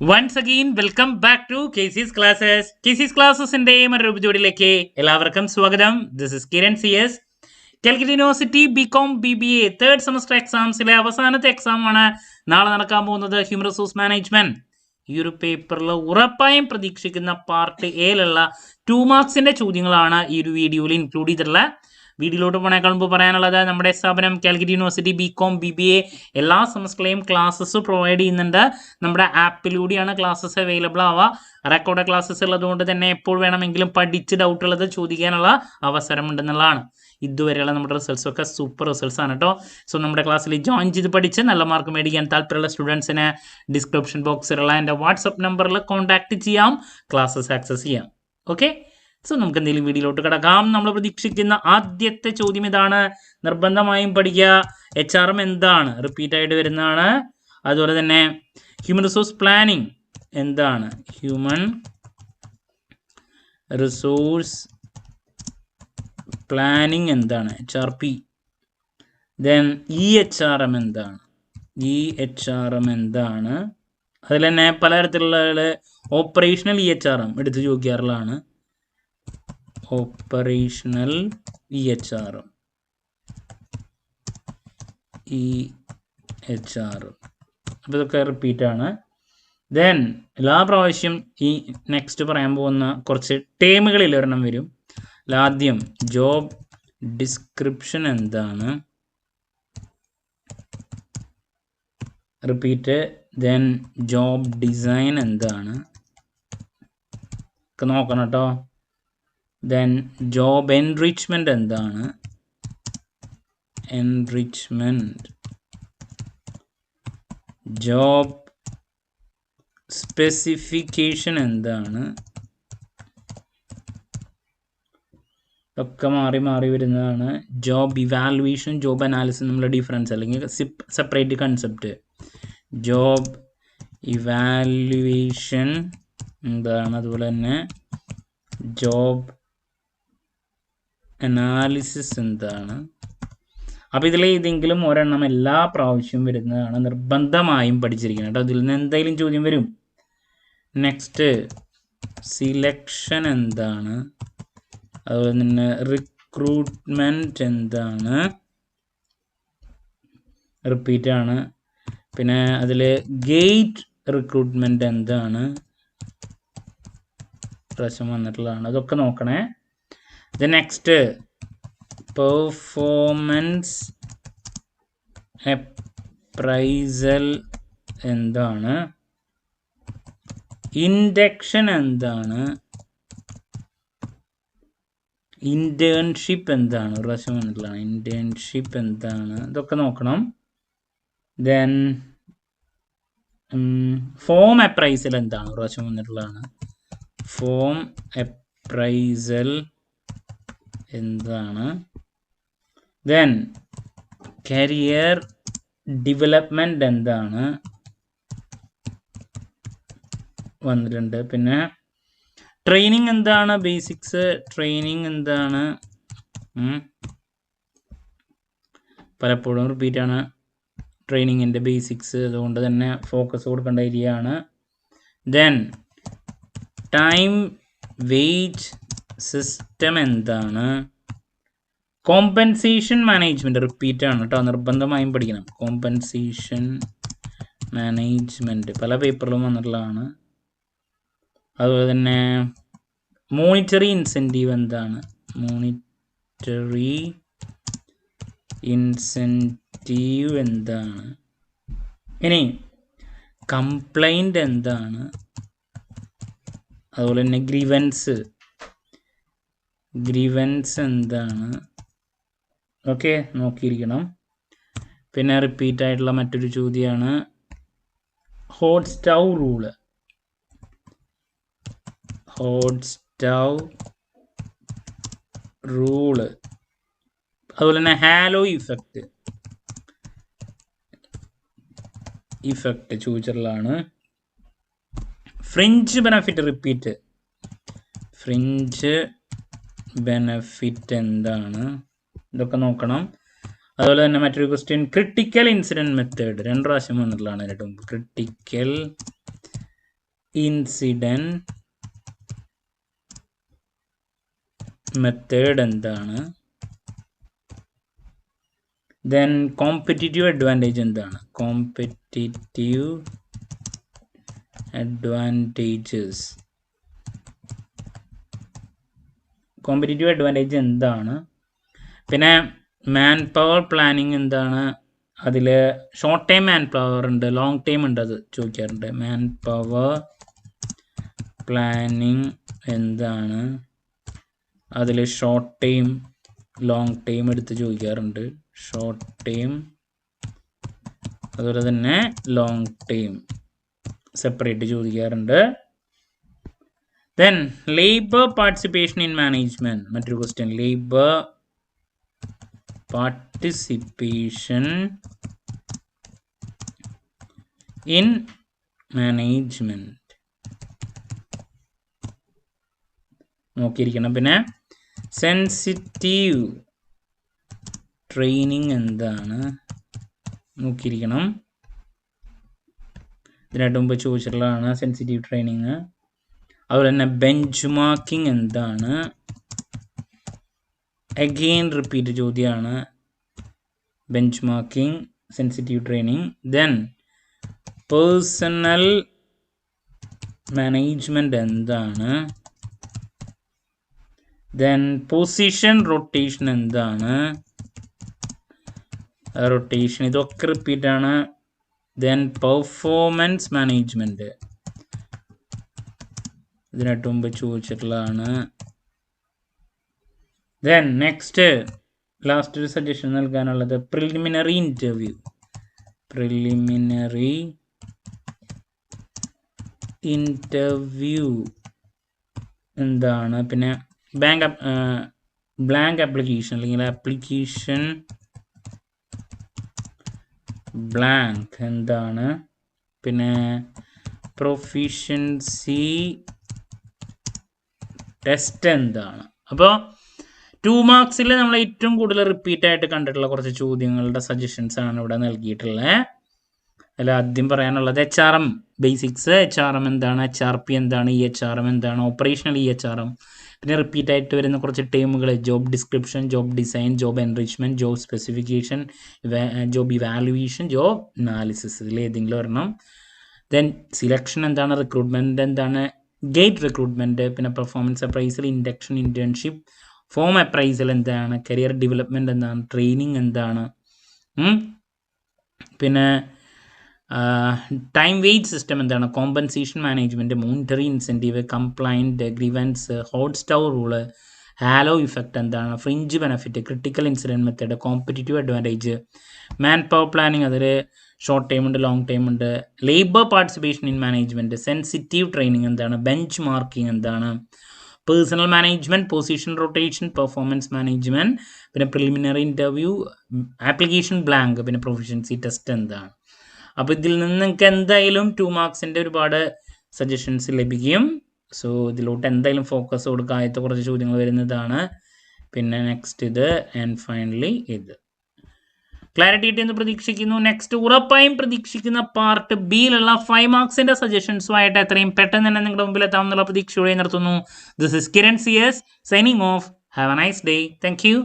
Once again welcome back to KC's classes. KC's ക്ലാസ്സസിന്റെ മറ്റൊരു എപ്പിസോഡിലേക്ക് എല്ലാവർക്കും സ്വാഗതം. This is Kiran CS. Calicut university BCom BBA third semester എക്സാംസിലെ അവസാനത്തെ എക്സാം ആണ് നാളെ നടക്കാൻ പോകുന്നത്. Human resource management. ഈ ഒരു പേപ്പറിൽ ഉറപ്പായും പ്രതീക്ഷിക്കുന്ന പാർട്ട് എയിലുള്ള 2 മാർക്സിന്റെ ചോദ്യങ്ങളാണ് ഈ ഒരു വീഡിയോയിൽ ഇൻക്ലൂഡ് ചെയ്തിട്ടുള്ള. വീഡിയോയിലോട്ട് പോണേക്കാൾ മുമ്പ് പറയാനുള്ളത്, നമ്മുടെ സ്ഥാപനം കാലിക്കറ്റ് യൂണിവേഴ്സിറ്റി BCom BBA എല്ലാ സെമസ്റ്ററിലെയും ക്ലാസ്സസ് പ്രൊവൈഡ് ചെയ്യുന്നുണ്ട്. നമ്മുടെ ആപ്പിലൂടെയാണ് ക്ലാസ്സസ് അവൈലബിൾ ആവുക. റെക്കോർഡ് ക്ലാസ്സസ് ഉള്ളതുകൊണ്ട് തന്നെ എപ്പോൾ വേണമെങ്കിലും പഠിച്ച് ഡൗട്ട് ഉള്ളത് ചോദിക്കാനുള്ള അവസരമുണ്ടെന്നുള്ളതാണ്. ഇതുവരെയുള്ള നമ്മുടെ റിസൾട്ട്സ് ഒക്കെ സൂപ്പർ റിസൾട്ട്സ് ആണ് കേട്ടോ. സോ നമ്മുടെ ക്ലാസ്സിൽ ജോയിൻ ചെയ്ത് പഠിച്ച് നല്ല മാർക്ക് മേടിക്കാൻ താല്പര്യമുള്ള സ്റ്റുഡൻസിന് ഡിസ്ക്രിപ്ഷൻ ബോക്സിലുള്ള എൻ്റെ വാട്സപ്പ് നമ്പറിൽ കോൺടാക്ട് ചെയ്യാം, ക്ലാസ്സസ് ആക്സസ് ചെയ്യാം. ഓക്കെ, സോ നമുക്ക് എന്തെങ്കിലും വീഡിയോയിലോട്ട് കിടക്കാം. നമ്മൾ പ്രതീക്ഷിക്കുന്ന ആദ്യത്തെ ചോദ്യം ഇതാണ്. നിർബന്ധമായും പഠിക്കുക. HRM എന്താണ്? റിപ്പീറ്റ് ആയിട്ട് വരുന്നതാണ്. അതുപോലെ തന്നെ ഹ്യൂമൻ റിസോഴ്സ് പ്ലാനിങ് എന്താണ്? ഹ്യൂമൻ റിസോഴ്സ് പ്ലാനിങ് എന്താണ്? HRP. ദെൻ EHRM എന്താണ്? EHRM എന്താണ്? അതിൽ തന്നെ പലതരത്തിലുള്ള ഓപ്പറേഷണൽ EHRM എടുത്ത് ചോദിക്കാറുള്ളതാണ്. Operational EHRM. അപ്പോൾ ഇതൊക്കെ റിപ്പീറ്റാണ്. ദെൻ എല്ലാ പ്രാവശ്യം ഈ നെക്സ്റ്റ് പറയാൻ പോകുന്ന കുറച്ച് ടേമുകളിൽ ഒരെണ്ണം വരും. ആദ്യം ജോബ് ഡിസ്ക്രിപ്ഷൻ എന്താണ്? റിപ്പീറ്റ്. ദെൻ ജോബ് ഡിസൈൻ എന്താണ്? ഒക്കെ നോക്കണം കേട്ടോ. ദെൻ ജോബ് എൻറിച്ച്മെന്റ് എന്താണ്? എൻറിച്ച്മെന്റ്. ജോബ് സ്പെസിഫിക്കേഷൻ എന്താണ്? ഒക്കെ മാറി മാറി വരുന്നതാണ്. ജോബ് ഇവാലുവേഷൻ, ജോബ് അനാലിസിസ് തമ്മിലുള്ള ഡിഫറൻസ് അല്ലെങ്കിൽ സെപ്പറേറ്റ് കൺസെപ്റ്റ്. ജോബ് ഇവാലുവേഷൻ എന്താണ്? അതുപോലെ തന്നെ ജോബ് അനാലിസിസ് എന്താണ്? അപ്പോൾ ഇതിൽ ഏതെങ്കിലും ഒരെണ്ണം എല്ലാ പ്രാവശ്യവും വരുന്നതാണ്. നിർബന്ധമായും പഠിച്ചിരിക്കണം കേട്ടോ. ഇതിൽ നിന്ന് എന്തെങ്കിലും ചോദ്യം വരും. നെക്സ്റ്റ് സിലക്ഷൻ എന്താണ്? അതുപോലെ തന്നെ റിക്രൂട്ട്മെന്റ് എന്താണ്? റിപ്പീറ്റ് ആണ്. പിന്നെ അതിൽ ഗേറ്റ് റിക്രൂട്ട്മെന്റ് എന്താണ്? പ്രശ്നം വന്നിട്ടുള്ളതാണ്. അതൊക്കെ നോക്കണേ. നെക്സ്റ്റ് പെർഫോമൻസ് അപ്രൈസൽ എന്താണ്? ഇൻഡക്ഷൻ എന്താണ്? ഇന്റേൺഷിപ്പ് എന്താണ്? ഒരു പ്രാവശ്യം വന്നിട്ടുള്ളതാണ്. ഇന്റേൺഷിപ്പ് എന്താണ്? ഇതൊക്കെ നോക്കണം. ദെൻ ഫോം അപ്രൈസൽ എന്താണ്? ഒരു പ്രാവശ്യം വന്നിട്ടുള്ളതാണ്. ഫോം അപ്രൈസൽ എന്താണ്? ദെൻ കരിയർ ഡെവലപ്മെന്റ് എന്താണ്? വന്നിട്ടുണ്ട്. പിന്നെ ട്രെയിനിങ് എന്താണ്? ബേസിക്സ് ട്രെയിനിങ് എന്താണ്? പലപ്പോഴും റിപ്പീറ്റാണ് ട്രെയിനിങ്ങിൻ്റെ ബേസിക്സ്, അതുകൊണ്ട് തന്നെ ഫോക്കസ് കൊടുക്കേണ്ട ഏരിയ ആണ്. ദെൻ ടൈം വേജ് സിസ്റ്റം എന്താണ്? കോമ്പൻസേഷൻ മാനേജ്മെൻറ്റ് റിപ്പീറ്റ് ആണ് കേട്ടോ, നിർബന്ധമായും പഠിക്കണം. കോമ്പൻസേഷൻ മാനേജ്മെൻറ്റ് പല പേപ്പറിലും വന്നിട്ടുള്ളതാണ്. അതുപോലെ തന്നെ മോണിറ്ററി ഇൻസെൻറ്റീവ് എന്താണ്? മോണിറ്ററി ഇൻസെൻറ്റീവ് എന്താണ്? ഇനി കംപ്ലൈൻറ്റ് എന്താണ്? അതുപോലെ തന്നെ ഗ്രീവൻസ് എന്താണ്? ഓക്കെ, നോക്കിയിരിക്കണം. പിന്നെ റിപ്പീറ്റ് ആയിട്ടുള്ള മറ്റൊരു ചോദ്യമാണ് hot stove rule. Hot stove rule. അതുപോലെ തന്നെ ഹാലോ ഇഫക്റ്റ് ചോദിച്ചിട്ടുള്ളതാണ്. Fringe benefit repeat. Fringe benefit എന്താണ്? ഇതൊക്കെ നോക്കണം. അതുപോലെ തന്നെ മറ്റൊരു ക്വസ്റ്റ്യൻ ക്രിട്ടിക്കൽ ഇൻസിഡൻറ്റ് മെത്തേഡ് 2 പ്രാവശ്യം വന്നിട്ടുള്ളതാണ്. ക്രിട്ടിക്കൽ ഇൻസിഡൻറ്റ് മെത്തേഡ് എന്താണ്, ദെൻ കോമ്പറ്റിറ്റീവ് അഡ്വാൻറ്റേജ് എന്താണ്, കോമ്പറ്റിറ്റീവ് അഡ്വാൻറ്റേജസ്, കോമ്പറ്റിറ്റീവ് അഡ്വാൻറ്റേജ് എന്താണ്, പിന്നെ മാൻ പവർ പ്ലാനിങ് എന്താണ്, അതിൽ ഷോർട്ട് ടൈം മാൻ പവർ ഉണ്ട്, ലോങ് ടൈം ഉണ്ട്, അത് ചോദിക്കാറുണ്ട്. മാൻ പവർ പ്ലാനിങ് എന്താണ്, അതിൽ ഷോർട്ട് ടൈം ലോങ് ടൈം എടുത്ത് ചോദിക്കാറുണ്ട്. ഷോർട്ട് ടൈം അതുപോലെ തന്നെ ലോങ് ടൈം സെപ്പറേറ്റ് ചോദിക്കാറുണ്ട്. Then labour participation in management, മറ്റൊരു question, labour participation in management നോക്കിയിരിക്കണം. പിന്നെ സെൻസിറ്റീവ് ട്രെയിനിങ് എന്താണ് നോക്കിയിരിക്കണം. ഇതിനായിട്ട് മുമ്പ് ചോദിച്ചിട്ടുള്ളതാണ് സെൻസിറ്റീവ് ട്രെയിനിങ്. അതുപോലെ തന്നെ ബെഞ്ച് മാർക്കിംഗ് എന്താണ്, അഗെയിൻ റിപ്പീറ്റ് ചോദ്യമാണ് benchmarking, sensitive training. Then personnel management എന്താണ്, ദെൻ പൊസിഷൻ റൊട്ടേഷൻ എന്താണ്, റൊട്ടേഷൻ ഇതൊക്കെ റിപ്പീറ്റാണ്. ദെൻ പെർഫോമൻസ് മാനേജ്മെൻറ്റ് ഇതിനായിട്ട് മുമ്പ് ചോദിച്ചിട്ടുള്ളതാണ്. ദെൻ നെക്സ്റ്റ് ലാസ്റ്റ് ഒരു സജഷൻ നൽകാനുള്ളത് പ്രിലിമിനറി ഇൻ്റർവ്യൂ, പ്രിലിമിനറി ഇൻ്റർവ്യൂ എന്താണ്, പിന്നെ ബ്ലാങ്ക് ആപ്ലിക്കേഷൻ അല്ലെങ്കിൽ ആപ്ലിക്കേഷൻ ബ്ലാങ്ക് എന്താണ്, പിന്നെ പ്രൊഫിഷ്യൻസി ടെസ്റ്റ് എന്താണ്. അപ്പോൾ 2 മാർക്സിൽ നമ്മൾ ഏറ്റവും കൂടുതൽ റിപ്പീറ്റ് ആയിട്ട് കണ്ടിട്ടുള്ള കുറച്ച് ചോദ്യങ്ങളുടെ സജഷൻസ് ആണ് ഇവിടെ നൽകിയിട്ടുള്ളത്. അതിൽ ആദ്യം പറയാനുള്ളത് HRM ബേസിക്സ്, HRM എന്താണ്, HRP എന്താണ്, EHRM എന്താണ്, ഓപ്പറേഷണൽ EHRM, പിന്നെ റിപ്പീറ്റ് ആയിട്ട് വരുന്ന കുറച്ച് ടേമുകൾ, job description, job design, job enrichment, job specification, job evaluation, job analysis, ഇതിൽ ഏതെങ്കിലും ഒരെണ്ണം. ദെൻ സിലക്ഷൻ എന്താണ്, റിക്രൂട്ട്മെൻറ്റ് എന്താണ്, ഗേറ്റ് റിക്രൂട്ട്മെൻറ്റ്, പിന്നെ performance appraisal, induction, internship, form appraisal എന്താണ്, കരിയർ ഡെവലപ്മെൻറ്റ് എന്താണ്, ട്രെയിനിങ് എന്താണ്, പിന്നെ ടൈം വെയ്റ്റ് സിസ്റ്റം എന്താണ്, compensation management, monetary incentive, complaint, grievance, hot stove rule, halo effect എന്താണ്, fringe benefit, critical incident method, competitive advantage, man power planning, അതിൽ short time ഉണ്ട്, long time ഉണ്ട്, labour participation in management, sensitive training എന്താണ്, bench marking എന്താണ്, personal management, position rotation, performance management, പിന്നെ preliminary interview, application blank, പിന്നെ proficiency test എന്താണ്. അപ്പോൾ ഇതിൽ നിന്ന് നിങ്ങൾക്ക് എന്തായാലും 2 മാർക്സിൻ്റെ ഒരുപാട് സജഷൻസ് ലഭിക്കും. സോ ഇതിലോട്ട് എന്തായാലും ഫോക്കസ് കൊടുക്കുക. ആദ്യത്തെ കുറച്ച് ചോദ്യങ്ങൾ വരുന്നതാണ്, പിന്നെ നെക്സ്റ്റ് ഇത്, ആൻഡ് ഫൈനലി ഇത്. ക്ലാരിറ്റി കിട്ടിയെന്ന് പ്രതീക്ഷിക്കുന്നു. നെക്സ്റ്റ് ഉറപ്പായും പ്രതീക്ഷിക്കുന്ന പാർട്ട് ബിയിലുള്ള 5 മാർക്സിൻ്റെ സജഷൻസുമായിട്ട് എത്രയും പെട്ടെന്ന് തന്നെ നിങ്ങളുടെ മുമ്പിൽ എത്താമെന്നുള്ള പ്രതീക്ഷയോടെ നിർത്തുന്നു. This is Kiran CS signing off. Have a nice day. Thank U.